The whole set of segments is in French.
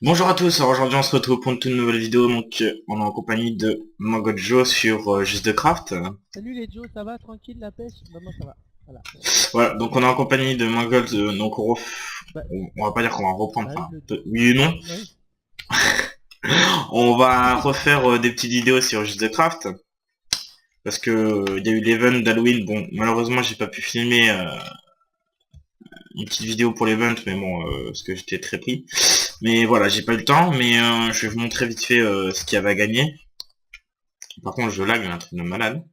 Bonjour à tous, alors aujourd'hui on se retrouve pour une toute nouvelle vidéo, donc on est en compagnie de Mangojo sur Juste de Craft. Salut les Joe, ça va tranquille la pêche? Bah moi ça va. Voilà. Voilà, donc on est en compagnie de Mangold, donc Bah, on va pas dire qu'on va reprendre, bah oui, enfin, oui et non. bah oui. On va refaire des petites vidéos sur Juste de Craft, parce que il y a eu l'event d'Halloween, bon malheureusement j'ai pas pu filmer une petite vidéo pour l'event, mais bon, parce que j'étais très pris. Mais voilà, j'ai pas eu le temps, mais je vais vous montrer vite fait ce qu'il y avait à gagner. Par contre je lag, un truc de malade.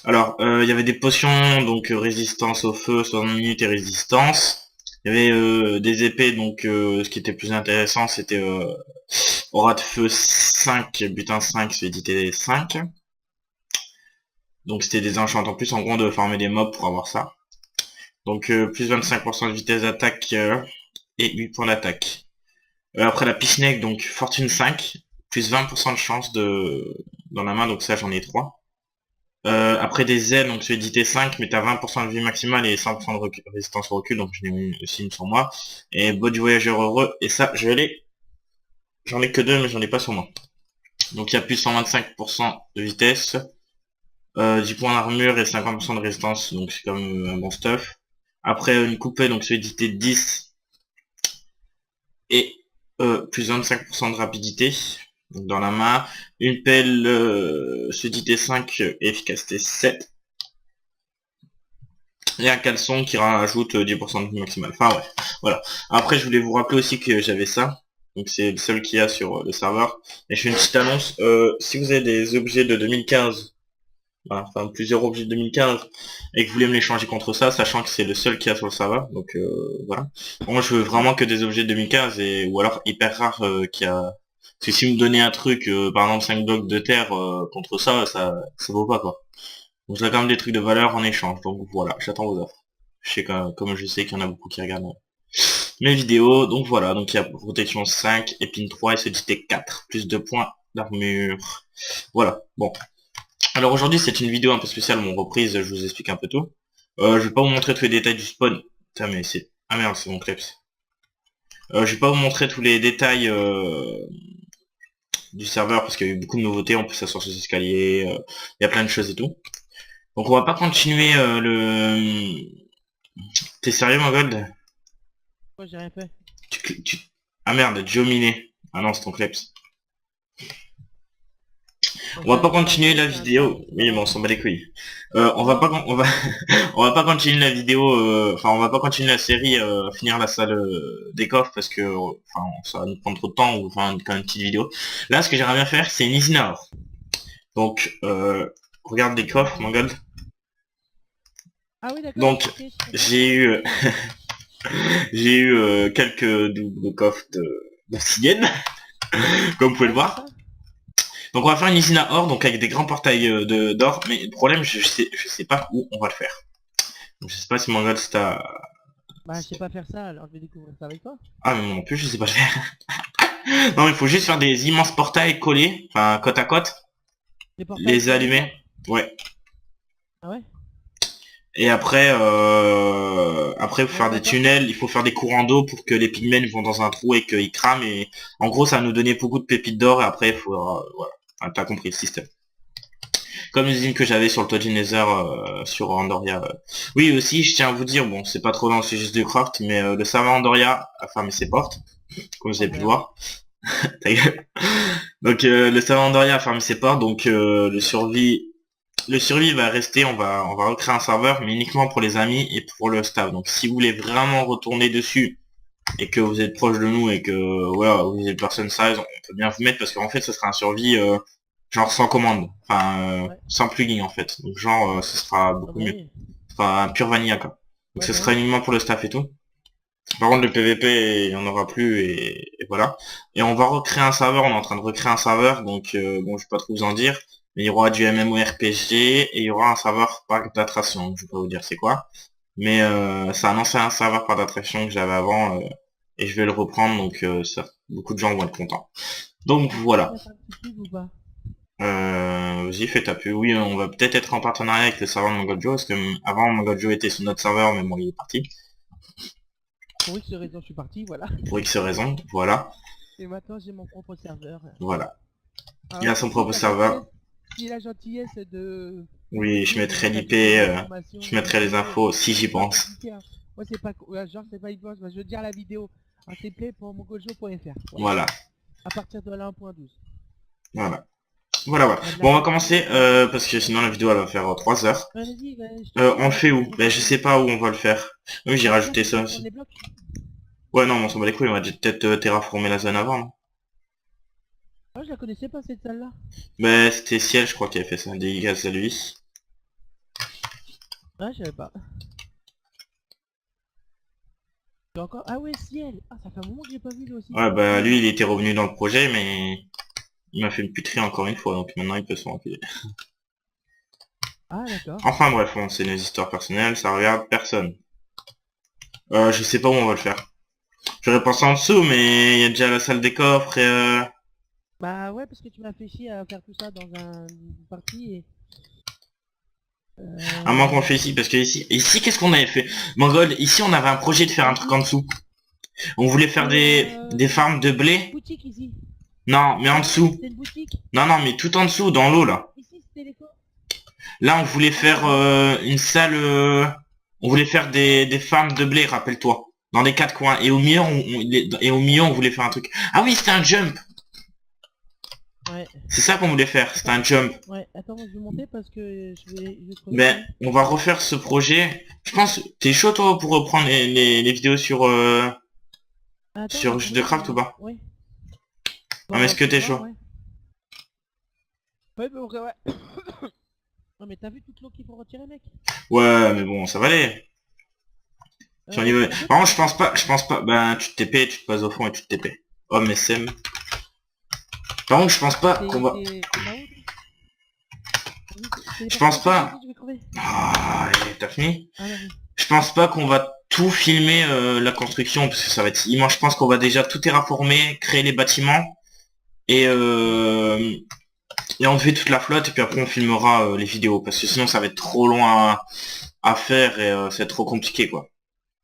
Alors, il y avait des potions, donc résistance au feu, 60 minutes et résistance. Il y avait des épées, donc ce qui était plus intéressant, c'était aura de feu 5, butin 5, solidité 5. Donc c'était des enchants en plus, en gros, on devait farmer des mobs pour avoir ça. Donc plus 25% de vitesse d'attaque et 8 points d'attaque. Après la Pichenec, donc fortune 5, plus 20% de chance dans la main, donc ça j'en ai 3. Après des ailes, donc c'est édité 5, mais t'as 20% de vie maximale et 100% de résistance au recul, donc je l'ai mis aussi une sur moi. Et boîte du voyageur heureux, et ça, j'en ai que 2, mais j'en ai pas sur moi. Donc il y a plus 125% de vitesse, 10 points d'armure et 50% de résistance, donc c'est comme un bon stuff. Après une coupée, donc c'est édité 10, et plus 25% de rapidité. Donc dans la main, une pelle édité 5 et efficacité 7. Et un caleçon qui rajoute 10% de vie maximale. Enfin ouais, voilà. Après je voulais vous rappeler aussi que j'avais ça. Donc c'est le seul qu'il y a sur le serveur. Et je fais une petite annonce. Si vous avez des objets de 2015, voilà, enfin plusieurs objets de 2015, et que vous voulez me les changer contre ça, sachant que c'est le seul qu'il y a sur le serveur. Donc voilà. Moi je veux vraiment que des objets de 2015 ou alors hyper rares qu'il y a. Parce que si vous me donnez un truc, par exemple 5 blocs de terre contre ça vaut pas quoi. Donc j'ai quand même des trucs de valeur en échange, donc voilà, j'attends vos offres. Je sais comme je sais qu'il y en a beaucoup qui regardent mes vidéos, donc voilà, donc il y a protection 5, épine 3 et solidité 4, plus de points d'armure. Voilà, bon. Alors aujourd'hui c'est une vidéo un peu spéciale, mon reprise, je vous explique un peu tout. Je vais pas vous montrer tous les détails du spawn. Putain mais c'est... Ah merde, c'est mon kleps. Je vais pas vous montrer tous les détails du serveur parce qu'il y a eu beaucoup de nouveautés, on peut s'asseoir sur les escaliers, il y a plein de choses et tout. Donc on va pas continuer T'es sérieux mon god? Moi j'ai rien fait. Ah merde, Joe Minet. Ah non, c'est ton kleps. Moi On va pas j'ai continuer rien la fait, un truc, vidéo. Oui, mais on s'en bat les couilles. On va Non, pas, on va pas continuer la vidéo. Enfin, on va pas continuer la série, finir la salle des coffres parce que, enfin, ça va nous prendre trop de temps ou enfin, quand même une petite vidéo. Là, ce que j'aimerais bien faire, c'est une usine à or. Donc, regarde les coffres, mon god. ah oui d'accord, Donc, ok, je comprends. j'ai eu, j'ai eu quelques doubles coffres d'obsidienne, comme vous pouvez Ah le c'est voir. ça? Donc on va faire une usine à or, donc avec des grands portails d'or, mais le problème je sais pas où on va le faire. Donc je sais pas si mon god c'est à... Bah je sais pas faire ça, alors je vais découvrir ça avec toi. Ah mais moi non plus je sais pas le faire. Non il faut juste faire des immenses portails collés, enfin côte à côte, Les portails les sur les allumer. murs? Ouais. Ah ouais? Et après après faut Ouais faire des d'accord. tunnels, il faut faire des courants d'eau pour que les pigments vont dans un trou et qu'ils crament et en gros ça va nous donner beaucoup de pépites d'or et après il faut voilà. Enfin, t'as compris le système. Comme l'usine que j'avais sur le toit du Nether sur Andoria. Oui aussi je tiens à vous dire, bon c'est pas trop dans le sujet de craft, mais le serveur Andoria a fermé ses portes, comme vous Oh avez pu le merde. voir. Ta gueule. Donc le serveur Andoria a fermé ses portes, donc le survie va rester, on va recréer un serveur, mais uniquement pour les amis et pour le staff. Donc si vous voulez vraiment retourner dessus et que vous êtes proche de nous et que voilà, vous êtes personne sérieuse, on peut bien vous mettre parce qu'en fait ce sera un survie genre sans commande, enfin Ouais. sans plugin en fait. Donc genre ce sera Ah beaucoup bah mieux. oui. Ce sera un pur vanilla quoi. Donc Ouais ce bah sera oui. uniquement pour le staff et tout. Par contre le PVP il y en aura plus et voilà. Et on va recréer un serveur, on est en train de recréer un serveur, donc bon je vais pas trop vous en dire, mais il y aura du MMORPG et il y aura un serveur parc d'attractions, je vais pas vous dire c'est quoi. Mais c'est un ancien serveur par d'attraction que j'avais avant et je vais le reprendre, donc ça, beaucoup de gens vont être contents. Donc Tu peux voilà. mettre un petit pub ou pas? Vas-y, fais ta pub. Oui, on va peut-être être en partenariat avec le serveur de Mangojo, parce que avant Mangojo était sur notre serveur, mais bon, il est parti. Pour X raison, je suis parti, voilà. Pour X raisons, voilà. Et maintenant, j'ai mon propre serveur. Voilà. Il Alors, a son si propre serveur. si la gentillesse de Oui, je cliquer mettrai pour l'IP, capturer les informations je mettrai les vidéo, infos si j'y c'est pas pense. compliqué, hein. Moi, c'est pas, genre, c'est pas une bosse, moi, je veux dire la vidéo. Alors, c'est play.mongojo.fr. Voilà. Voilà. À partir de la 1.12. Voilà. Voilà, voilà. Il y a de la Bon, on va pub. commencer, parce que sinon la vidéo elle va faire 3 heures. Ouais, vas-y, je te On le suis, fait où? on Ben, fait je quoi? sais pas où on va le faire. Oui, j'ai Bah, là, rajouté tu ça peux prendre aussi. les blocs. Ouais, non, mais on s'en bat les couilles, on va peut-être terraformer la zone avant, non? Ah, je la connaissais pas, cette salle-là. Ben, c'était Ciel, je crois, qui avait fait ça. Dédicace à lui. Ah, je savais pas. J'ai encore... Ah ouais, ciel. Ah, ça fait un moment que j'ai pas vu, lui aussi. Ouais, bah, lui, il était revenu dans le projet, mais il m'a fait une puterie encore une fois, donc maintenant il peut se renfiler. Ah, d'accord. Enfin bref, bon, c'est nos histoires personnelles, ça regarde personne. Je sais pas où on va le faire. J'aurais pensé en dessous, mais il y a déjà la salle des coffres et Bah ouais, parce que tu m'as fait chier à faire tout ça dans une partie et... à moins qu'on le Euh... fait ici, parce que ici qu'est-ce qu'on avait fait? Mongol, ici on avait un projet de faire un truc en Ici, dessous. On voulait faire des farms de blé. boutique ici. Non, mais en Ah ouais, dessous. c'était une boutique. Non, non, mais tout en dessous, dans l'eau, là. Ici, c'était l'écho. Là, on voulait Ah, ça faire va. une salle... on voulait faire des farms de blé, rappelle-toi. Dans les quatre coins. Et au milieu, et au milieu, on voulait faire un truc. Ah oui, c'était un jump. Ouais. C'est ça qu'on voulait faire, c'était Attends. un jump. Ouais, attends, je vais monter parce que je vais crever Ben, sinon. on va refaire ce projet. Je pense, t'es chaud toi pour reprendre les vidéos Attends, sur Jeux de laisse-moi, Craft ou pas? ouais. Ah, mais Bah, est-ce que faut t'es voir, chaud? ouais. Ouais, mais ouais. Non, mais t'as vu toute l'eau qu'il faut retirer, mec? Ouais, mais bon, ça va aller. Si on y va. En fait, Par contre, je pense pas, ben, tu te TP, tu te passes au fond et tu te TP. Homme SM. Par contre, je pense pas qu'on va, t'es là-haut, toi? Je je téléporte, pense vas-y, pas, vas-y, je vais crever. ah, allez, t'as fini? Ah, vas-y. Je pense pas qu'on va tout filmer, la construction, parce que ça va être immense. Je pense qu'on va déjà tout terraformer, créer les bâtiments, et et enlever toute la flotte et puis après on filmera les vidéos parce que sinon ça va être trop loin à faire et c'est trop compliqué quoi.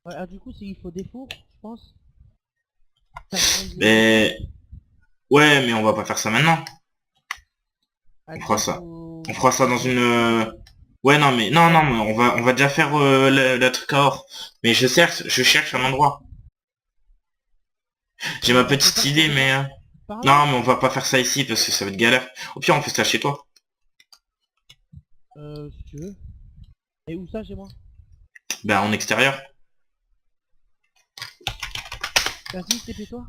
Ouais, alors, du coup, il faut des fours, je pense. Ça brise les blocs. Mais ouais mais on va pas faire ça maintenant. Ah, On fera déjà, ça. On faut... fera ça dans faut une creuser. ouais non mais non non mais on va déjà faire le truc à or. Mais je cherche un endroit. J'ai ma On peut petite pas idée creuser mais par là? non mais on va pas faire ça ici parce que ça va être galère. Au pire on fait ça chez toi. Si tu veux. Et où ça, chez moi? Ben en extérieur. Vas-y, TP-toi.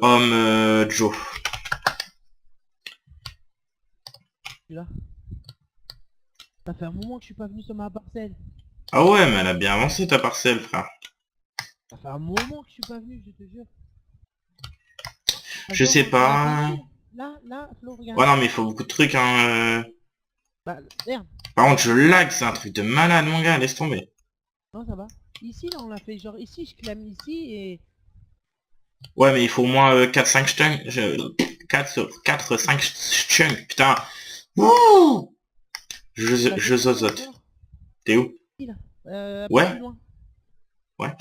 Homme Joe. Je suis là. Ça fait un moment que je suis pas venu sur ma parcelle. Ah ouais mais elle a bien avancé ta parcelle frère. Ça fait un moment que je suis pas venu, je te jure. Je sais On a fait pas. ici. Là, Flo, regarde. Ouais, non, mais il faut beaucoup de trucs, hein. Bah, merde. Par contre, je lag, c'est un truc de malade, mon gars, laisse tomber. Non, ça va. Ici, là, on l'a fait genre ici, je clame ici et... Ouais, mais il faut au moins 4-5 chunks. 4-5 chunks, putain. Wouh On l'a fait je ici, là, zozote. encore. T'es où? Ici, là. Un peu plus Ouais, loin. ouais.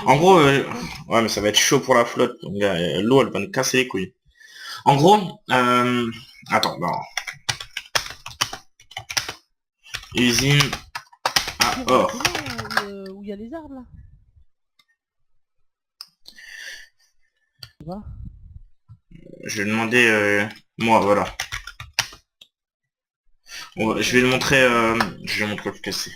Et En tu gros, vois, c'est quoi? ouais, mais ça va être chaud pour la flotte, mon gars. L'eau, elle va nous casser les couilles. En gros, attends, non. Usine à Pire, on l'a or. fait là, où il y a les arbres, là. Tu vois? Je vais demander, moi, voilà. Je vais le montrer, je vais le montrer ce que c'est.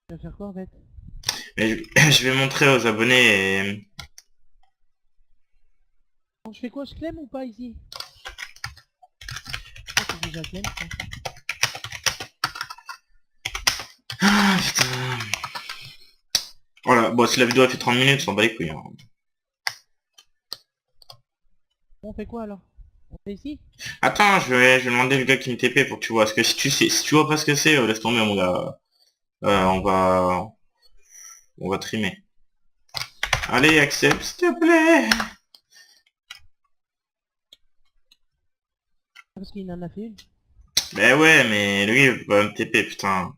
Tu vas faire quoi, en fait? Mais je vais montrer aux abonnés et... Bon, je fais quoi? Je clame ou pas, ici? Ah, c'est déjà claim, ça. Ah, putain. Voilà, bon, si la vidéo a fait 30 minutes, on s'en bat les couilles, hein. Bon, on fait quoi, alors? On fait ici? Attends, je vais demander le gars qui me TP pour que tu vois. Parce que si tu vois pas ce que c'est, laisse tomber mon gars. On va trimer. Allez, accepte, s'il te plaît. Parce qu'il en a fait une. Ben ouais, mais lui, il va me TP, putain.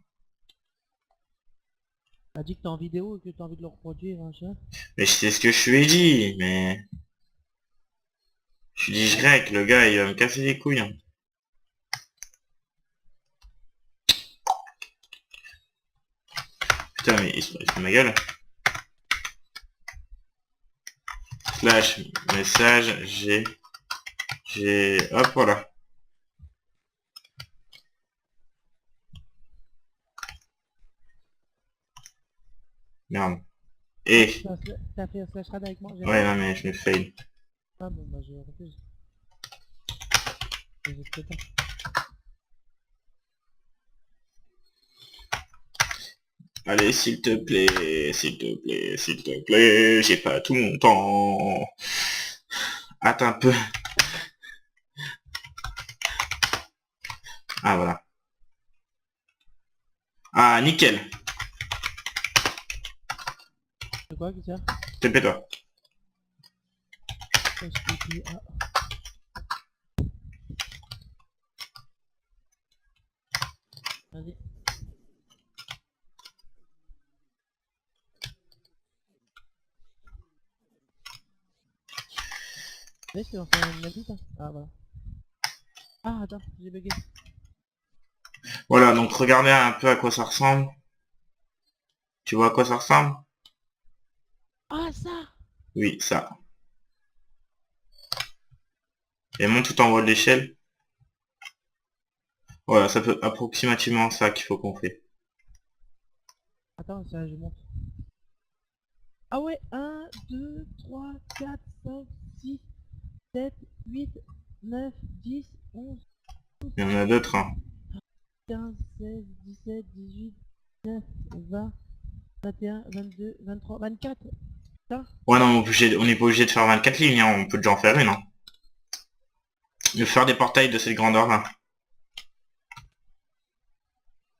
T'as dit que t'es en vidéo et que t'as envie de le reproduire, hein, ça. Mais c'est ce que je lui ai dit, mais... Je lui dis, je règle, le gars, il va me casser les couilles, hein. Putain, mais il se fout de ma gueule. Slash, message, hop, voilà. Merde. Et... T'as fait un slash rad avec moi, j'ai Ouais, raté. non, mais je me fail. Ah bon, bah je refuse. Je sais pas. Allez, s'il te plaît, s'il te plaît, s'il te plaît, j'ai pas tout mon temps. Attends un peu. Ah, voilà. Ah, nickel. C'est quoi qui sert? TP-toi. SPPA. Vas-y. Vas-y, tu vas faire une invite, hein. Ah voilà. Ah attends, j'ai bugué. Voilà, donc regardez un peu à quoi ça ressemble. Tu vois à quoi ça ressemble? Ah ça! Oui, ça. Et monte tout en haut de l'échelle. Voilà, ça peut approximativement ça qu'il faut qu'on fait. Attends, ça je monte. Ah ouais, 1, 2, 3, 4, 5, 6, 7, 8, 9, 10, 11, Il y en a d'autres, hein. 15, 16, 17, 18, 19, 20, 21, 22, 23, 24. Putain. Ouais, non, on n'est pas obligé de faire 24 lignes, hein. On peut déjà en faire une, hein. De faire des portails de cette grandeur-là.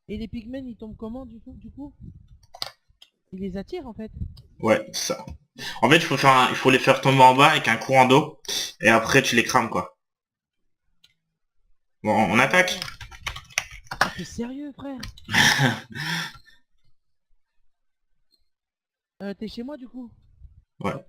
Et les pigments ils tombent comment du coup? Ils les attirent en fait. Ouais, ça. En fait, il faut les faire tomber en bas avec un courant d'eau. Et après, tu les crames, quoi. Bon, on attaque. Ah t'es sérieux frère? T'es chez moi du coup? Ouais. Hop.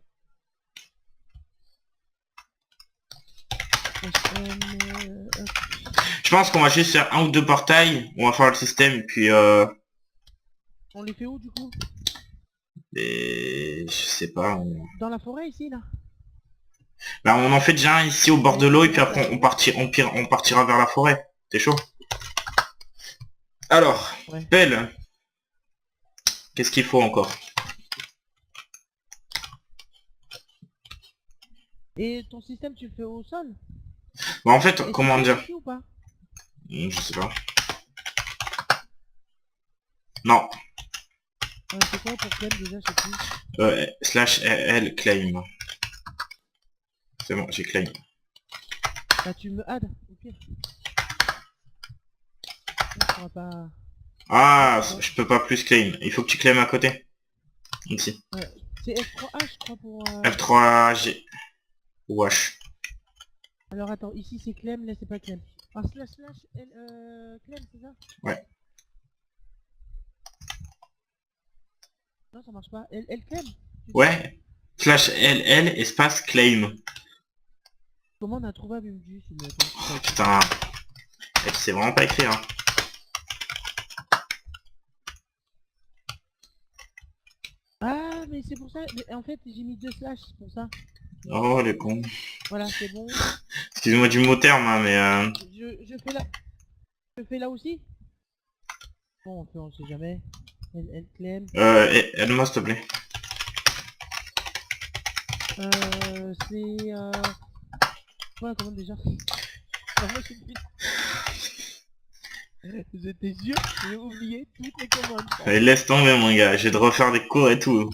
Je pense qu'on va juste faire un ou deux portails. On va faire le système, et puis On les fait où du coup? et... je sais pas. Dans la forêt ici là? Bah, on en fait déjà un ici au bord de l'eau, et puis après, on partira vers la forêt. T'es chaud? Alors, Ouais. Pelle. Qu'est-ce qu'il faut encore? Et ton système tu le fais au sol? Bah, en fait, Et comment c'est dire? ici ou pas? Je sais pas. Non. C'est quoi pour claim déjà, je sais plus. Slash L claim. C'est bon, j'ai claim. Bah tu me add, ok. On pourra pas... Ah, je peux pas plus claim. Il faut que tu claim à côté. Ici. Ouais. C'est F3H je crois pour... F3G. Ou H. Alors attends, ici c'est claim, là c'est pas claim. Ah slash slash L, claim c'est ça? Ouais. Non ça marche pas, L claim? Ouais. Slash LL espace claim. Commande introuvable il me dit s'il Oh, putain. Et c'est vraiment pas écrit, hein. Ah mais c'est pour ça, mais en fait j'ai mis deux slash, c'est pour ça. Oh, les cons. Voilà c'est bon. Excuse-moi du mot terme, hein, mais Je fais là. Je fais là aussi? Bon on sait jamais. L claim. aide-moi s'il te plaît. C'est quoi la commande déjà? Ah, moi, je te jure, j'ai oublié toutes les commandes. Allez, laisse tomber mon gars, je vais te refaire des cours et tout.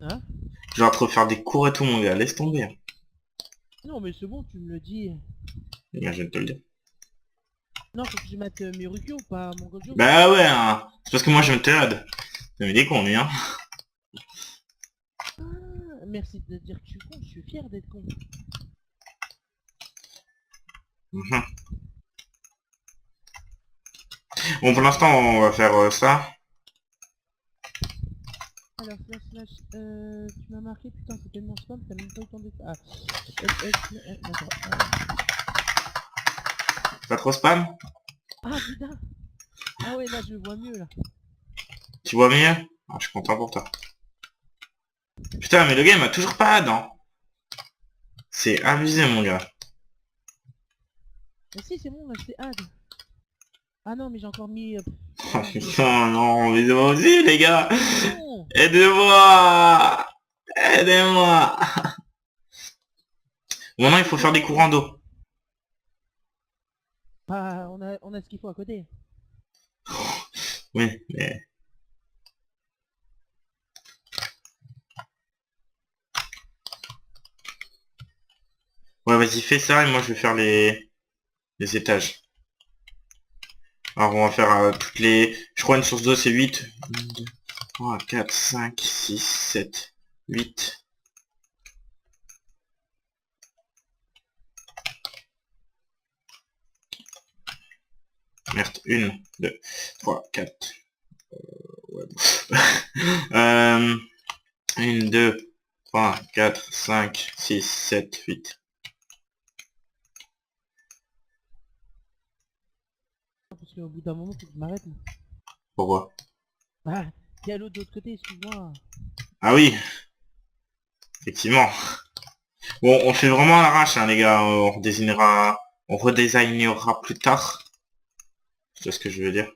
Hein? Je vais te refaire des cours et tout mon gars, laisse tomber. Non, mais c'est bon, tu me le dis. Eh bien, je viens de te le dire. Non, faut que je mette Mirukyo, pas mon Gojo. Bah ouais, hein. C'est parce que moi je me TAD. Ça me dit qu'on est, hein. Ah, merci de dire que je suis con, je suis fier d'être con. Mhm. Bon, pour l'instant, on va faire ça. Alors, tu m'as marqué, putain, c'est tellement spam, t'as même pas eu le temps de... Ah, d'accord. Pas trop spam? Ah, putain. Ah ouais, là, je vois mieux, là. Tu vois mieux? Ah, je suis content pour toi. Putain, mais le game a toujours pas ad, hein. C'est abusé, mon gars. Mais si, c'est bon, là, c'est add. Ah non, mais j'ai encore mis... Oh ah, putain, non, mais moi aussi, les gars. non. Aidez-moi. Aidez-moi. Maintenant, il faut faire des courants d'eau. Bah, on a ce qu'il faut à côté. Oui, mais... Ouais, vas-y, fais ça, et moi, je vais faire les étages. Alors, on va faire toutes les... Je crois une source d'eau, c'est 8. 1, 2, 3, 4, 5, 6, 7, 8. Merde, 1, 2, 3, 4. Ouais, bon. 1, 2, 3, 4, 5, 6, 7, 8. Parce qu'au bout d'un moment, faut que je m'arrête. Moi. Pourquoi? Ah, il y a l'autre de l'autre côté, excuse-moi. Ah oui, effectivement. Bon, on fait vraiment à l'arrache, hein, les gars. On redesignera plus tard. C'est ce que je veux dire.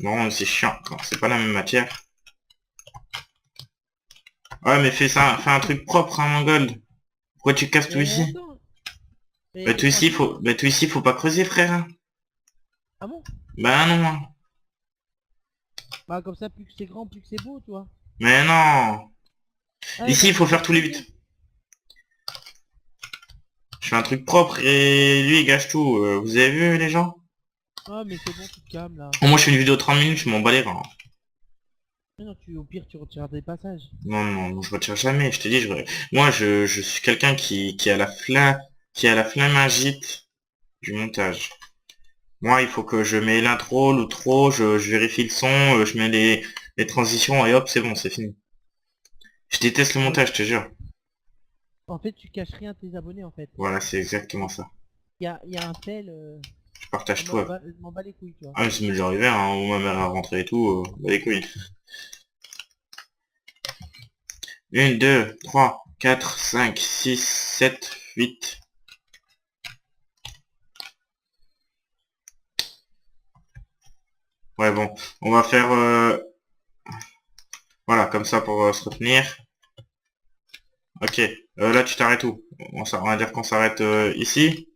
Non, c'est chiant. quand C'est pas la même matière. Ouais, mais fais ça, fais un truc propre, hein, mon gold. Pourquoi tu casses tout Mais ici? attends. Mais franchement... Bah, tout ici, faut pas creuser, frère. Hein. Ah bon? Bah non. Hein. Bah comme ça, plus que c'est grand, plus que c'est beau, tu vois. Mais non. Ouais, Ici, bah il faut faut pas faire tous les creuser. 8. Je fais un truc propre et lui, il gâche tout. Vous avez vu, les gens? Ah, mais c'est bon, tu te calmes, là. Oh, moi, je fais une vidéo de 30 minutes, je m'en bats les reins. Mais non, au pire, tu retires des passages. Non, non, non, je retire jamais. Je te dis, moi, je suis quelqu'un qui a la flamme, qui a la flamme agite du montage. Moi, il faut que je mets l'intro, l'outro, je vérifie le son, je mets les transitions et hop, c'est bon, c'est fini. Je déteste le Ouais. montage, je te jure. En fait, tu caches rien à tes abonnés, en fait. Voilà, c'est exactement ça. Il y a un tel... Je partage en tout. mode, je m'en bats les couilles, tu vois. Ah, mais ça m'est déjà arrivé, hein, où ma mère a rentré et tout, bah les couilles. 1, 2, 3, 4, 5, 6, 7, 8. Ouais, bon, on va faire... voilà, comme ça pour se retenir. Ok, là tu t'arrêtes où? On va dire qu'on s'arrête ici.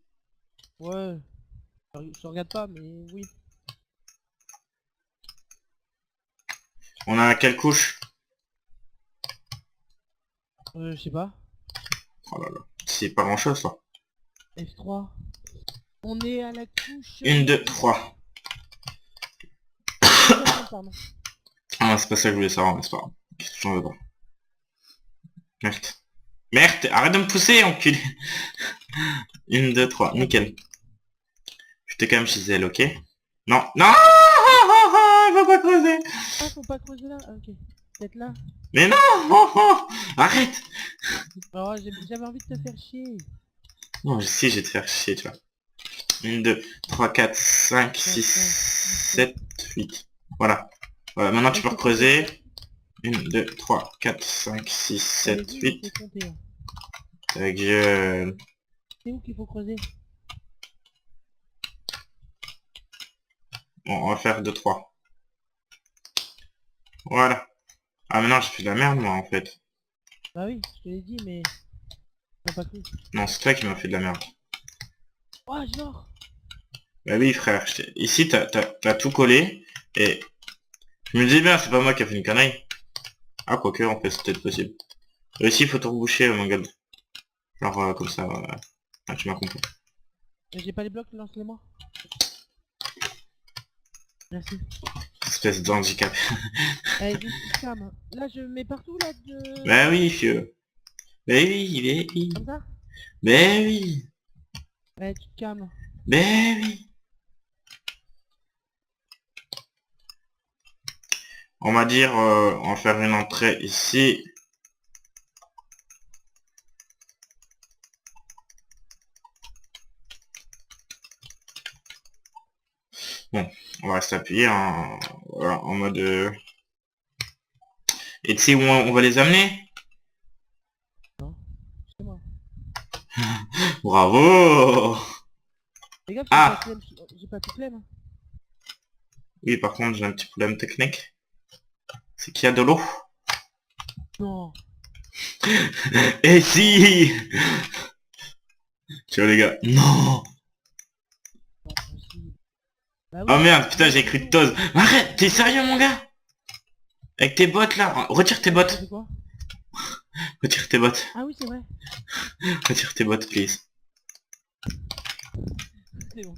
Ouais, je regarde pas, mais oui. On a quelle couche? Je sais pas. Oh là là, c'est pas grand chose ça. F3. On est à la couche... 1, 2, 3. pardon. Ah, c'est pas ça que je voulais savoir, mais c'est pas grave. J'en veux pas. Merde. Merde, arrête de me pousser, enculé. 1, 2, 3, nickel. Je t'ai quand même chez elle, ok? Non, non, il faut pas creuser. Ah, faut pas creuser là? Ah, ok. Peut-être là. Mais non, arrête. Oh, j'avais envie de te faire chier. Non, si, je vais te faire chier, tu vois. 1, 2, 3, 4, 5, 6, 7, 8. Voilà. Voilà, maintenant tu peux recreuser. 1, 2, 3, 4, 5, 6, 7, 8. C'est compté. Hein. Ta gueule. C'est où qu'il faut creuser? Bon, on va faire 2, 3. Voilà. Ah, mais non, j'ai fait de la merde, moi, en fait. Bah oui, je te l'ai dit, mais... T'as pas cru. Non, c'est toi qui m'as fait de la merde. Oh, genre. Bah oui, frère. Ici, t'as tout collé. Et Je me disais bien, c'est pas moi qui a fait une connerie. Ah, quoique, en fait, c'est peut-être possible. Ici, il faut tout reboucher, mon gars. Genre, comme ça, ah, tu m'as compris. J'ai pas les blocs, lance-les-moi. Merci. Espèce de handicap. Allez, juste tu te calmes. Là, je mets partout, là, de... Bah oui, fieu. Bah oui, bah oui. Comme ça. Bah oui. Allez, tu te calmes. Bah oui. On va dire, on va faire une entrée ici. Bon, on va rester appuyé voilà, en mode... Et tu sais où on va les amener? Non, c'est moi. Bravo! Les gars, Ah! j'ai pas tout flemme. Oui, par contre, j'ai un petit problème technique. C'est qu'il y a de l'eau. Non. Et si! Tu vois les gars? Non! Pas possible. Bah Oh oui, merde, putain, j'ai cru de tose. Arrête, t'es sérieux mon gars? Avec tes bottes là? Retire tes T'as bottes. fait quoi? Retire tes bottes. Ah oui, c'est vrai. Retire tes bottes, please. C'est bon.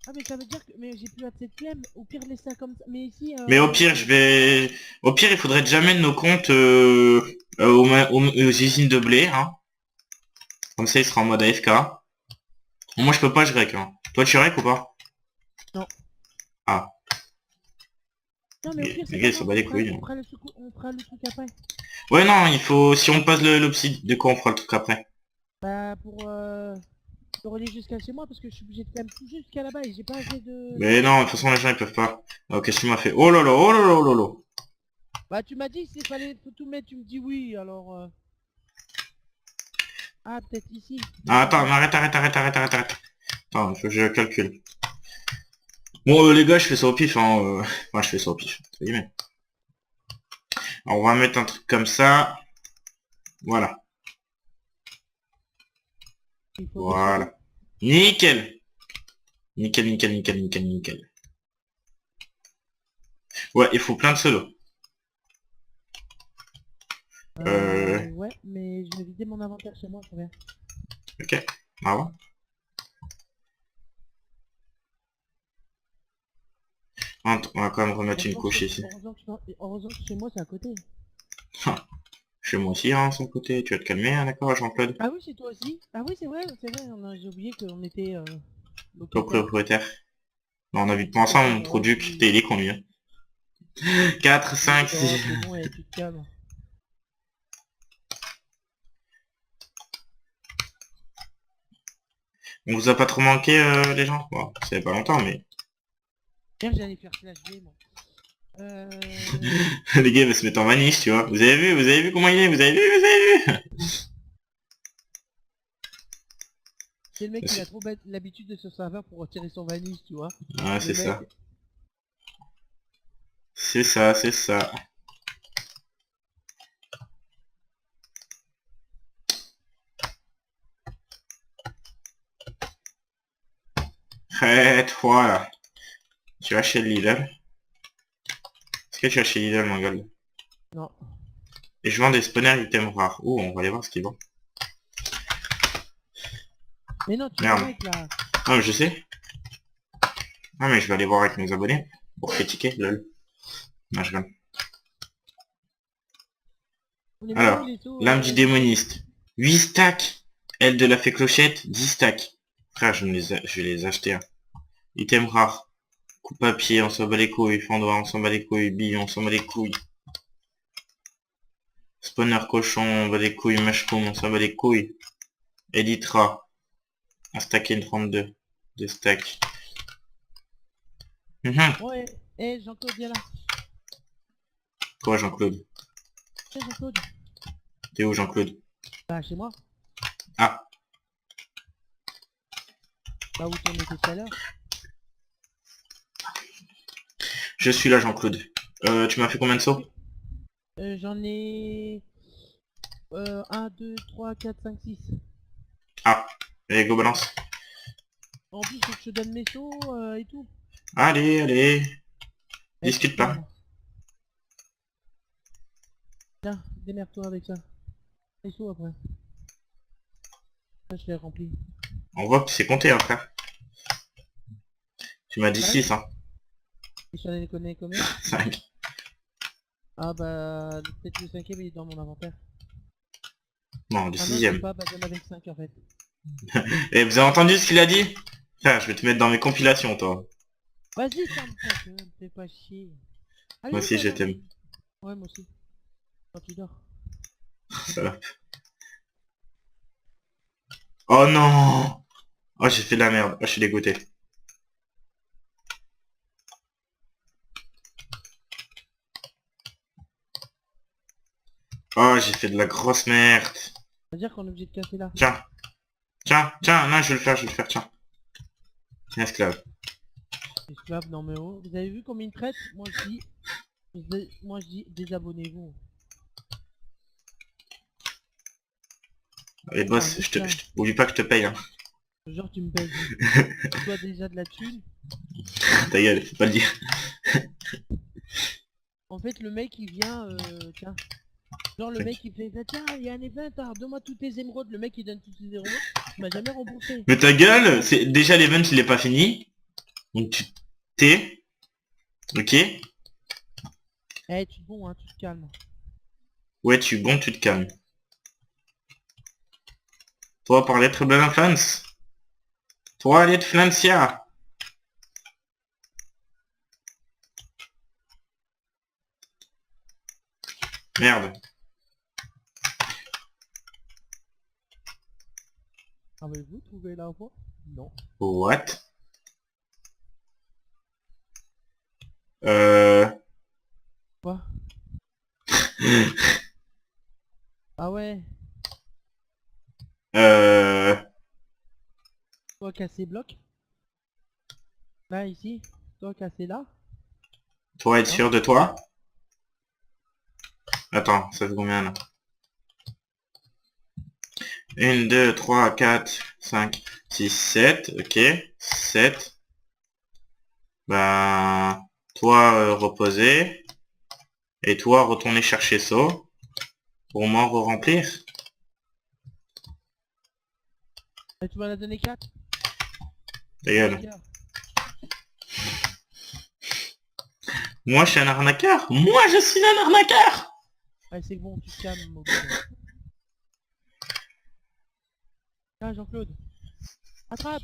Ah mais ça veut dire que... Mais j'ai plus assez de flemme. Au pire, laisse ça comme ça. Mais ici... Mais au pire, je vais... Au pire, il faudrait jamais de nos comptes aux usines de blé, hein. Comme ça, il sera en mode AFK. Moi, je peux pas, je rec, hein. Toi, tu rec ou pas? Non. Ah, Non mais au pire, les c'est gars, pas ils s'en grave. bat les couilles, hein. On fera le truc après. Ouais, non, il faut... Si on passe l'obsid, de quoi on fera le truc après? Bah pour... le relier jusqu'à chez moi parce que je suis obligé de quand même tout jusqu'à là-bas et j'ai pas assez de... Mais non, de toute façon, les gens, ils peuvent pas. Alors, qu'est-ce que tu m'as fait? Oh là là, oh là là, oh là là. Bah tu m'as dit s'il fallait tout mettre, tu me dis oui, alors... Ah peut-être ici. Ah, attends, mais arrête. Attends, il faut que je calcule. Bon, les gars, je fais ça au pif, hein. Enfin, je fais ça au pif, entre guillemets. Alors, on va mettre un truc comme ça. Voilà. Il faut des seaux. Voilà. Nickel. Nickel. Ouais, il faut plein de pseudo. Ouais, mais je vais vider mon inventaire chez moi, je reviens. Ok. Bravo. On va quand même remettre une couche ici. Heureusement que chez moi c'est à côté. Chez moi aussi, hein, son côté. Tu vas te calmer, hein, d'accord, Jean-Claude? Ah oui, c'est toi aussi. Ah oui, c'est vrai, j'ai oublié qu'on était locataire. Propriétaire. Non, on habite pas ensemble, mon product. Il est con, lui, hein. 4, 5, Oh, 6. c'est bon, et tu te calmes. On vous a pas trop manqué, les gens? Bon, ça fait pas longtemps, mais... Tiens, j'allais faire slash V, moi. Les gars, ils vont se mettre en vaniche, tu vois. Vous avez vu comment il est? Vous avez vu? C'est le mec qui a trop l'habitude de ce serveur pour retirer son vanille, tu vois. Ah, c'est Le ça. mec. C'est ça, c'est ça. Arrête, voilà. Tu vas chez Lidl. Est-ce que tu vas chez Lidl, mon gars? Non. Et je vends des spawners items rares. Oh, on va aller voir ce qu'ils vendent. Mais non, tu Merde. m'arrêtes là. Ah, mais je sais. Ah, mais je vais aller voir avec mes abonnés. Pour critiquer, lol. Non, je rigole. On est Alors, où les taux lame du démoniste. 8 stacks. Aile de la fée clochette, 10 stacks. Frère, je vais les acheter. Hein. Item rare. Coupe à pied, on s'en bat les couilles. Fendoir, on s'en bat les couilles. Bille, on s'en bat les couilles. Spawner cochon, on bat les couilles. Mushroom, on s'en bat les couilles. Elytra. Un stack et une 32. 2 stacks. Ouais. Eh, Jean-Claude, viens là. Quoi, Jean-Claude? Tiens, Jean-Claude. T'es où, Jean-Claude? Bah, chez moi. Ah, Bah, où t'en étais tout à l'heure. je suis là, Jean-Claude. Tu m'as fait combien de sauts? J'en ai... 1, 2, 3, 4, 5, 6. Ah, allez, go balance. En plus, faut que je te donne mes sauts et tout. Allez. Discute pas. Tiens, démerde-toi avec ça. Les sous après. Ça, je l'ai rempli. On voit que c'est compté, hein, frère. Tu m'as dit Ouais. 6, hein. Et j'en ai connais combien? 5. Ah bah, peut-être le cinquième il est dans mon inventaire. Non, le Ah non, je sais sixième. pas, bah j'en avais que 5 en fait. Et vous avez entendu ce qu'il a dit? Frère, je vais te mettre dans mes compilations, toi. Vas-y, ferme ta gueule, fais pas chier. Moi Allez, aussi, va je dormir. t'aime. Ouais, moi aussi. Quand tu dors. Salope. Oh non! Oh, j'ai fait de la merde. Oh, je suis dégoûté. Oh, j'ai fait de la grosse merde. C'est-à-dire qu'on est obligé de casser là. Tiens. Tiens, tiens, non, je vais le faire, je vais le faire, tiens. Tiens, esclave. Esclave, non mais oh. Vous avez vu combien ils traitent? Moi je dis... Moi je dis, désabonnez-vous. Allez, boss, oublie pas que je te paye, hein. Genre tu me payes. Tu dois déjà de la thune. Ta gueule, faut pas le dire. En fait le mec il vient, tiens. Genre le mec il fait, ah, tiens, il y a un event, alors donne-moi toutes tes émeraudes. Le mec il donne toutes tes émeraudes. Tu m'as jamais remboursé. Mais ta gueule, c'est déjà l'event il est pas fini. Donc tu t'es. Ok. Eh, tu es bon, hein, tu te calmes. Ouais, tu bon, tu te calmes. Toi, parler de Trouble Influence. Toi, aller de Flancia. Merde. Avez-vous trouvé la voie? Non. What? Euh... Quoi? Ah ouais. Euh... Toi casser bloc. Là ici. Toi casser là. Toi, être Non. sûr de toi? Attends, ça fait combien là? 1, 2, 3, 4, 5, 6, 7. Ok. 7. Ben... Toi, reposer. Et toi, retourner chercher ça. Pour moi, re-remplir. Et tu m'en as donné 4. Ta gueule. Moi, je suis un arnaqueur. Moi, je suis un arnaqueur. Allez, c'est bon, tu te calmes, mon gars. Ah, Jean-Claude. Attrape.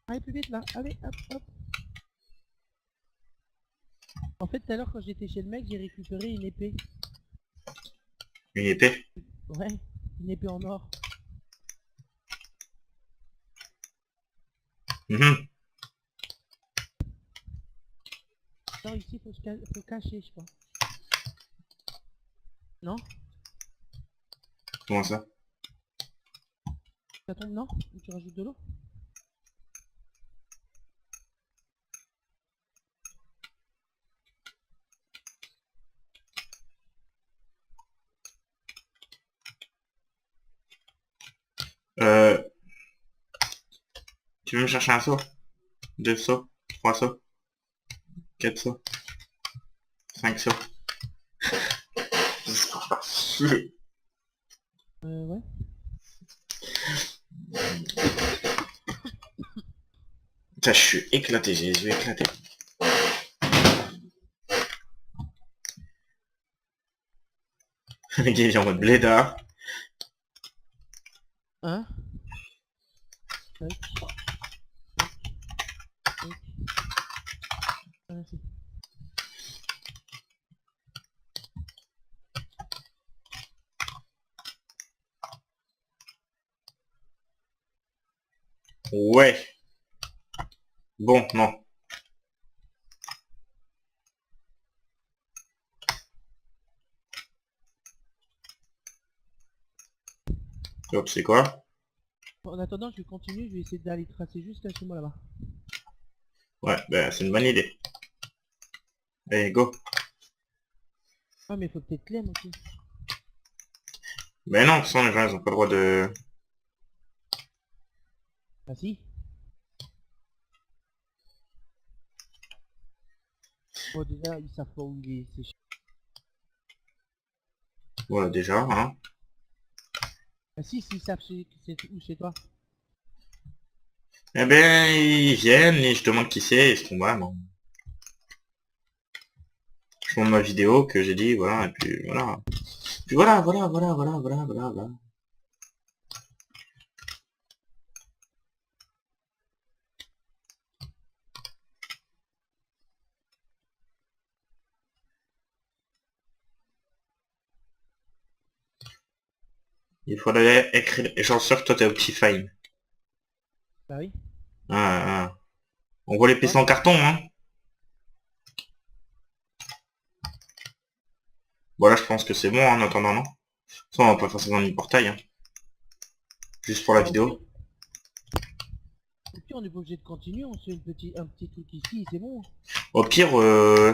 Allez, plus vite, là. Allez, hop, hop. En fait, tout à l'heure, quand j'étais chez le mec, j'ai récupéré une épée. Une épée. Ouais, une épée en or. Mhm. Non, ici, faut cacher, je crois. Non? Comment ça? Ça tombe, non? Ou tu rajoutes de l'eau? Euh... Tu veux me chercher un saut? 2 sauts? 3 sauts? 4 sauts? 5 sauts? Ouais. Putain, je suis éclaté, j'ai les yeux éclatés. Le gars, il est en mode blédard. Hein? Tac. Tac. Ah, merci. Ouais. Bon, non. Hop, c'est quoi? En attendant, je vais continuer, je vais essayer d'aller tracer juste là chez moi là-bas. Ouais, bah, c'est une bonne idée. Allez, go. Ah, mais faut peut-être l'aime aussi. Mais non, de toute façon, les gens, ils ont pas le droit de... Ah si. Bon, déjà, ils savent pas où il est. Voilà, déjà, hein. Ah si, s'ils savent c'est où chez toi. Eh ben, ils viennent et je demande qui c'est et ce qu'on va, non. Je montre ma vidéo que j'ai dit, voilà, et puis voilà. Puis voilà, voilà. Il faudrait écrire, et j'en sûr que toi t'es Optifine. Bah oui. Ah, ah. On voit les Quoi? PC en carton, hein. Voilà, je pense que c'est bon, hein, en attendant, non. Ça, on va pas faire ça dans le portail, hein. Juste pour la Bah, vidéo. au pire, on est pas obligé de continuer, on se fait un petit truc ici, c'est bon. Au pire, ouais.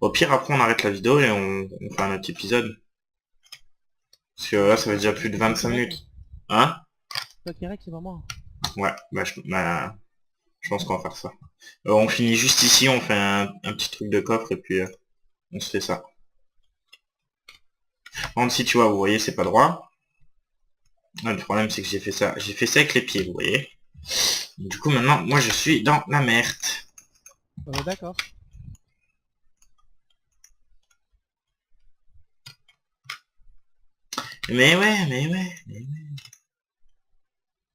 Au pire, après, on arrête la vidéo et on fait un autre épisode. Parce que là, ça fait déjà plus de 25 minutes. Hein? Toi, Kerek, c'est pas moi. Ouais, je pense qu'on va faire ça. On finit juste ici, on fait un petit truc de coffre et puis on se fait ça. Par si tu vois, vous voyez, c'est pas droit. Ah, le problème, c'est que j'ai fait ça. J'ai fait ça avec les pieds, vous voyez. Du coup, maintenant, moi, je suis dans la merde. D'accord. Mais ouais, mais ouais, mais ouais.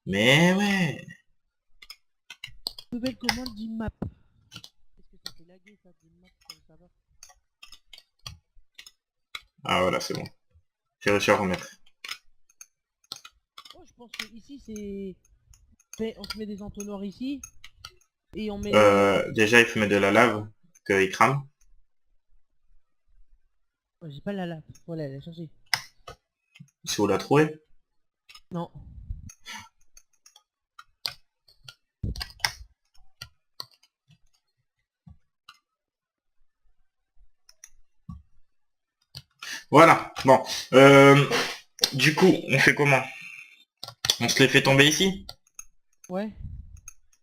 Mais ouais. Nouvelle commande d'IMAP. Est-ce que ça fait laguer ça d'IMAP sur le serveur? Ah voilà, c'est bon. J'ai réussi à remettre. Oh, je pense que ici on se met des entonnoirs ici. Et on met... Déjà, il faut mettre de la lave, qu'il crame. Oh, j'ai pas la lave. Voilà, elle a changé. Si vous la trouvez. Non. Voilà, bon. Du coup, on fait comment? On se les fait tomber ici? Ouais.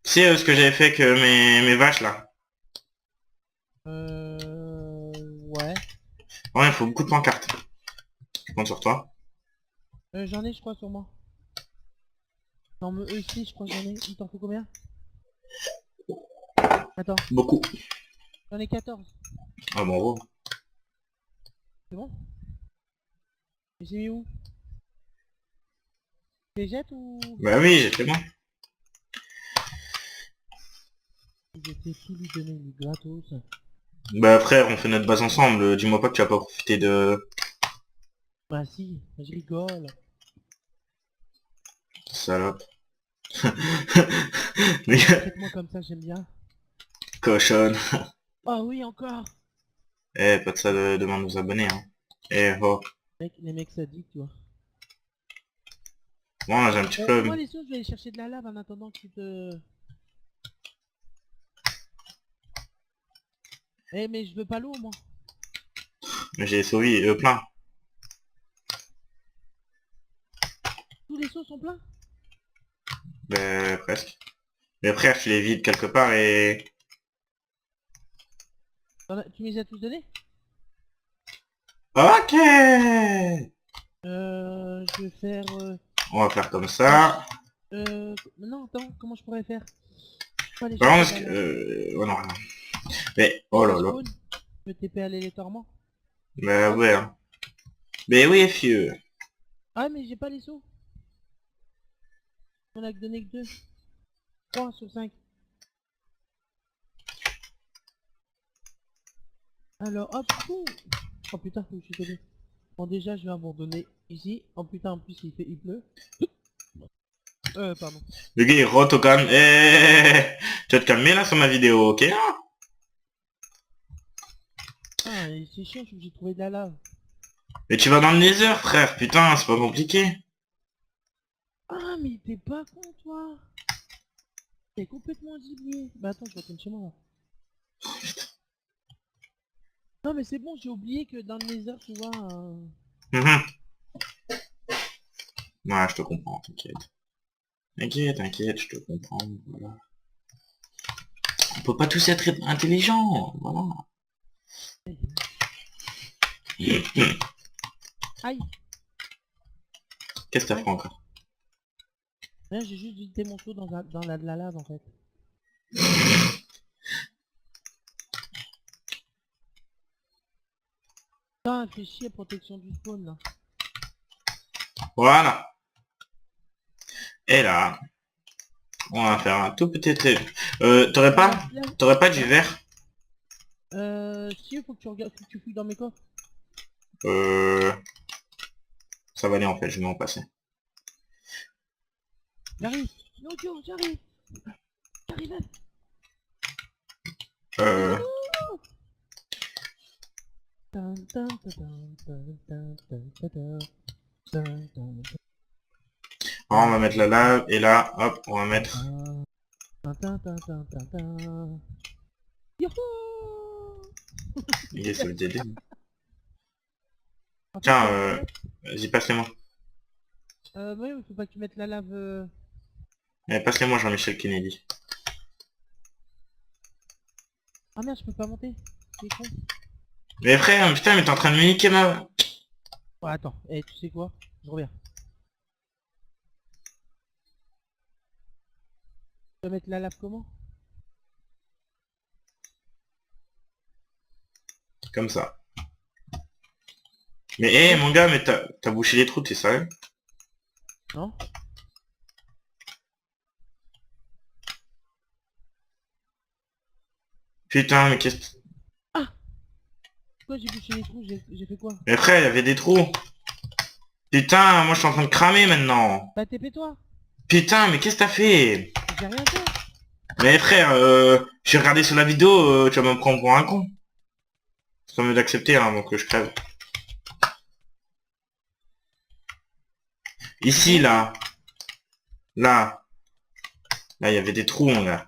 C'est ce que j'avais fait avec mes vaches, là. Ouais. Ouais, il faut beaucoup de pancartes. Je compte sur toi. J'en ai, je crois, sur moi. Non, mais eux aussi, je crois que j'en ai. Il t'en faut combien? Attends, Beaucoup. j'en ai 14. Ah bon, C'est bon? Et j'ai mis où? Tu les jettes ou... bah oui, j'ai fait bon. Je vais tout lui donner du gratos. Bah frère, on fait notre base ensemble. Dis-moi pas que tu vas pas profiter de... Bah si, je rigole. Salope. Mais Traite-moi comme ça, j'aime bien. cochonne. Oh oui, encore. Eh, pas de ça de demander aux abonnés, hein. Eh, oh. Les mecs sadiques, tu vois. Moi, j'ai un petit Moi problème. les sous, je vais aller chercher de la lave en attendant que tu te... Eh mais je veux pas l'eau moi. J'ai sauvé plein. Tous les seaux sont pleins. Bah, presque. Mais frère, tu les vides quelque part et... Tu les as tous donnés? Ok. Je vais faire... On va faire comme ça. Non, attends, comment je pourrais faire? Je peux aller Par chercher contre, de la lave. oh non. Mais, oh là Ça là. spawn. Je vais TP aléatoirement. Bah Hop. ouais. Hein. Mais oui, fieu. Ah mais j'ai pas les seaux. On a que donné que 2. 3 sur 5. Alors hop. Ouh. Oh putain, je suis tombé. Bon déjà je vais abandonner ici. Oh putain en plus il pleut. Pardon. Le gars, il rote au calme. Eh, tu vas te calmer là sur ma vidéo, ok? Ah et c'est chiant, je suis obligé de trouver de la lave. Mais tu vas dans le nether, frère. Putain, c'est pas compliqué. Ah mais t'es pas con toi. T'es complètement gibier. Bah attends, je retourne chez moi là. Non mais c'est bon, j'ai oublié que dans le nether tu vois... Mhm. Ouais, je te comprends, t'inquiète. T'inquiète, je te comprends. Voilà. On peut pas tous être intelligents, voilà. Aïe. Qu'est-ce que t'as Aïe. fait encore? Rien, j'ai juste vidé mon seau dans la lave en fait. Putain, fait chier protection du spawn là. Voilà. Et là, on va faire un tout petit... T'aurais pas du verre? Si, faut que tu regardes, faut que tu fouilles dans mes coffres. Euh... Ça va aller en fait, je vais m'en passer. J'arrive. Non, Dieu, j'arrive. J'arrive. Euh... Tan, tan, tan, tan, tan, tan, tan, tan, tan, tan, Alors, on va mettre la lave, et là, hop, on va mettre... tan, tan, tan, tan, tan, tan. Youhou. Il est sur le DD. En fait, Tiens, en fait, vas-y, passe-les-moi. ouais, mais faut pas que tu mettes la lave. Passe-les-moi, Jean-Michel Kennedy. Ah merde, je peux pas monter. C'est con. Mais frère, putain, mais t'es en train de me niquer ma... Oh, attends, eh, tu sais quoi? Je reviens. Tu vas mettre la lave comment? Comme ça. Mais hé, mon gars, mais t'as bouché les trous, t'es sérieux? Non? Putain, mais qu'est-ce... Ah! Pourquoi j'ai bouché les trous? J'ai fait quoi? Mais frère, il y avait des trous. Putain, moi je suis en train de cramer maintenant. Bah TP-toi! Putain, mais qu'est-ce que t'as fait? J'ai rien fait! Mais frère, j'ai regardé sur la vidéo, tu vas me prendre pour un con. C'est pas mieux d'accepter, hein, avant que je crève. Ici, là. Là. Là, il y avait des trous, mon gars.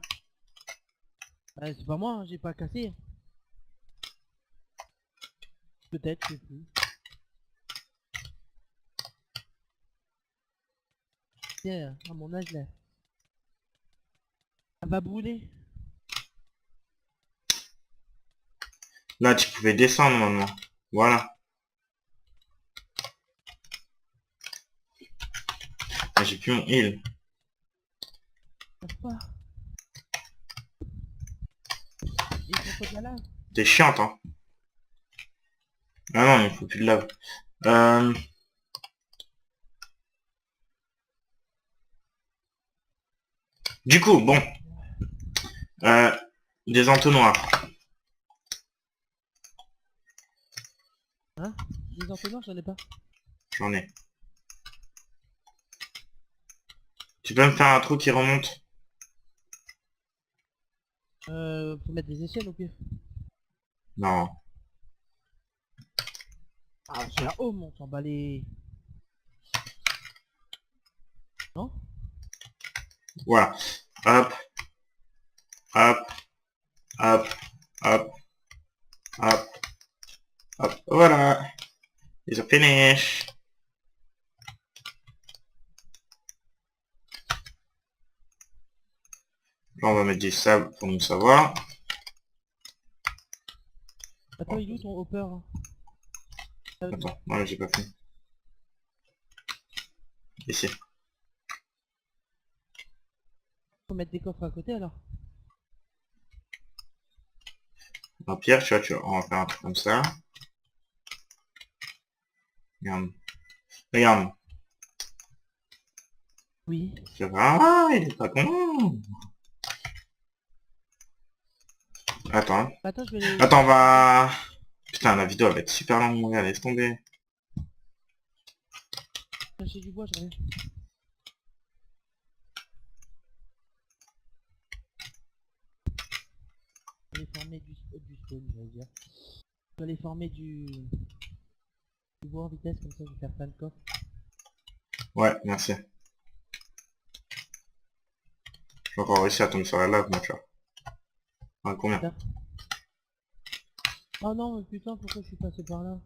Bah c'est pas moi, hein, j'ai pas cassé. Peut-être, je sais plus. Tiens, à mon âge là. Ça va brûler. Là, tu pouvais descendre, maintenant. Voilà. Ah, j'ai plus mon heal. Passe pas. Il faut de la lave. T'es chiante, hein. Ah non, il faut plus de lave. Du coup, bon. Euh, des entonnoirs. Hein? Des entonnoirs, j'en ai pas. J'en ai. Tu peux me faire un trou qui remonte? Faut mettre des échelles au pire. Non. Ah, c'est la home, on s'en bat les... Non? Voilà. Hop. Hop. Hop. Hop. Hop. Hop. Voilà. Ils ont finish. Là, on va mettre du sable pour nous savoir. Attends, il est où ton hopper hein? Attends, moi j'ai pas fait. Ici. Faut mettre des coffres à côté alors. Dans Pierre, on va faire un truc comme ça. Regarde. Regarde. Oui. Ah, il est pas con. Attends. Attends, je vais les... Attends, on va... Putain, la vidéo elle va être super longue, mon gars, laisse tomber. chercher du bois, je reviens. Je vais former du spawn, j'allais dire. Je vais aller former du bois en vitesse, comme ça je vais faire plein de coffres. Ouais, merci. J'ai encore réussi à tomber sur la lave, moi, tu vois. Enfin, combien? Putain. Oh non, mais putain, pourquoi je suis passé par là?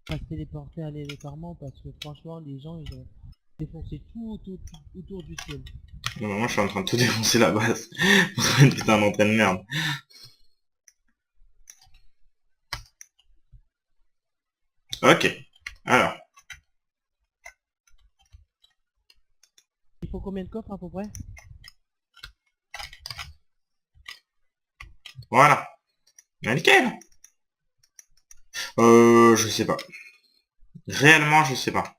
Pas se téléporter à l'élépartement parce que franchement, les gens, ils ont... Défoncer tout autour du ciel. Moi je suis en train de tout défoncer la base. Pour une putain d'entrée de merde. Ok. Alors. Il faut combien de coffres à peu près? Voilà. Mais nickel. Je sais pas. Réellement, je sais pas.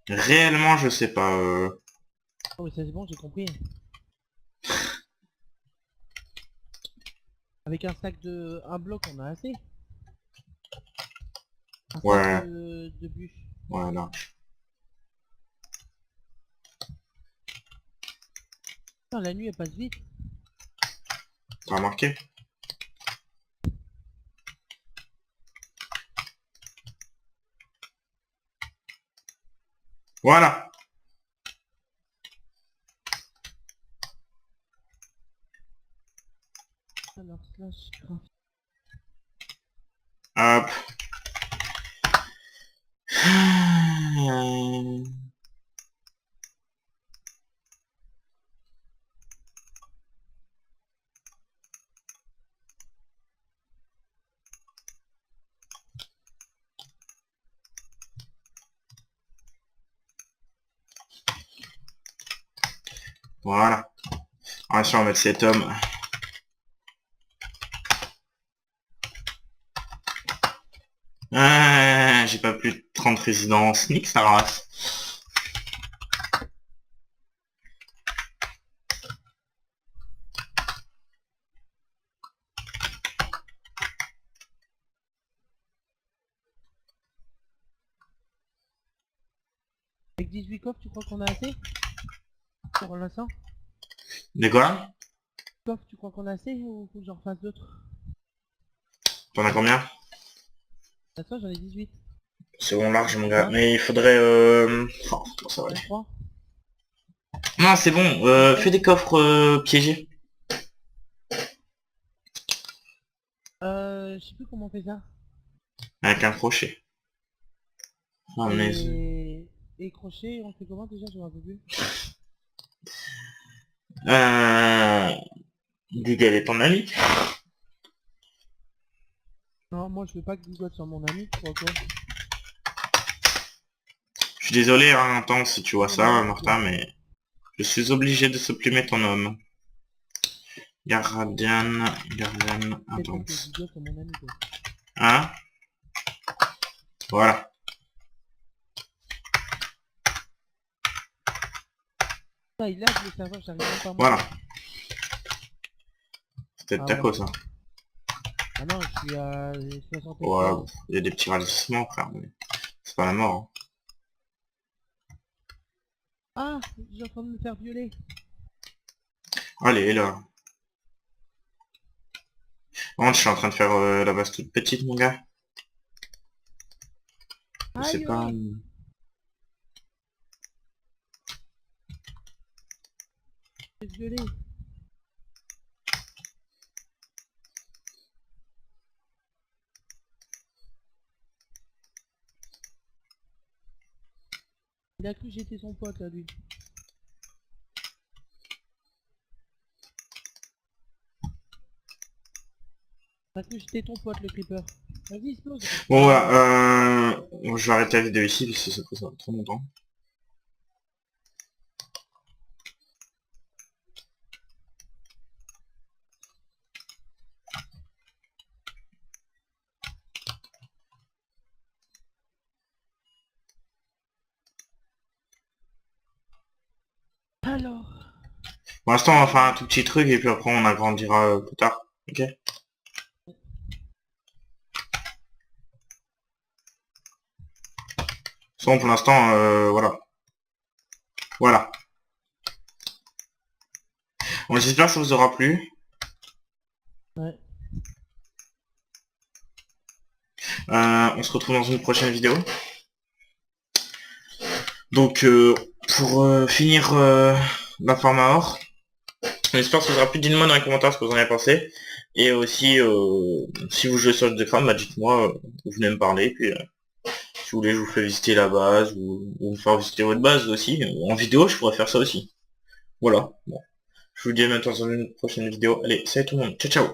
Réellement, je sais pas. Oh oui, ça c'est bon, j'ai compris. Avec un sac de... un bloc, on a assez. Un Ouais. sac de bûches. Voilà. Putain, la nuit elle passe vite. T'as remarqué? Voilà. Alors, slash craft. Hop. Voilà. Ensuite, on va mettre cet homme. J'ai pas plus de 30 résidences. Nique sa race. Avec 18 coffres, tu crois qu'on a assez? Pour l'instant? De quoi? Coffres, tu crois qu'on a assez ou faut que j'en refasse d'autres? T'en as combien? L'instant, j'en ai 18. C'est bon, large, mon gars. Hein? Mais il faudrait... Oh, ça va aller. 23. Non, c'est bon. Fais des coffres piégés. Je sais plus comment on fait ça. Avec un crochet. Ah, mais... Et crochet, on fait comment déjà? Je me rappelle plus. Google est ton ami. Non, moi je veux pas que Google soit mon ami, tu crois quoi? Je suis désolé, hein, Intense, si tu vois Non, ça, non, Martin, mais... Je suis obligé de supprimer ton homme. Guardian c'est pas que Intense. Google soit mon ami, quoi. Hein? Voilà. Ah, il lag le serveur, j'arrive même pas à Voilà. monter. C'était Ah ta ouais. cause, hein. Ah non, je suis à 60 Ouais, FPS. il y a des petits ralentissements, frère, mais... C'est pas la mort, Ah, j'ai en train de me faire violer. hein. Allez, là. Bon, je suis en train de faire la base toute petite, mon gars. Je sais Aïe, pas... j'ai violé. Il a cru que j'étais son pote, là, lui. Il a cru que j'étais ton pote, le creeper. Vas-y, explose. Bon, voilà, je vais arrêter la vidéo ici, parce que ça fait trop longtemps. Alors... Pour l'instant, on va faire un tout petit truc, et puis après, on agrandira plus tard. Ok? Bon, pour l'instant, voilà. Voilà. Bon, j'espère que ça vous aura plu. Ouais. On se retrouve dans une prochaine vidéo. Donc, pour finir la forme à or, J'espère que ce sera plus. Dites-moi dans les commentaires ce que vous en avez pensé. Et aussi, si vous jouez sur Age of Craft, bah dites-moi, vous venez me parler. Puis, si vous voulez, je vous fais visiter la base, ou me faire visiter votre base aussi. En vidéo, je pourrais faire ça aussi. Voilà. Bon. Je vous dis à bientôt dans une prochaine vidéo. Allez, salut tout le monde. Ciao, ciao.